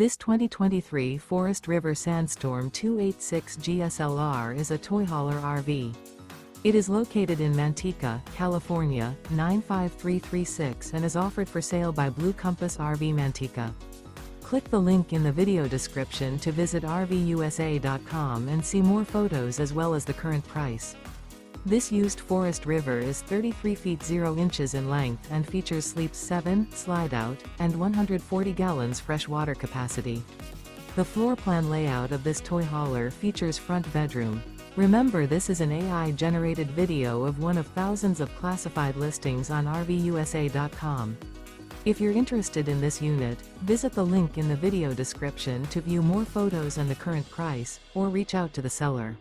This 2023 Forest River Sandstorm 286 GSLR is a toy hauler RV. It is located in Manteca, California, 95336 and is offered for sale by Blue Compass RV Manteca. Click the link in the video description to visit RVUSA.com and see more photos as well as the current price. This used Forest River is 33 feet 0 inches in length and features sleeps 7, Slideout, and 140 gallons fresh water capacity. The floor plan layout of this toy hauler features front bedroom. Remember, this is an AI-generated video of one of thousands of classified listings on RVUSA.com. If you're interested in this unit, visit the link in the video description to view more photos and the current price, or reach out to the seller.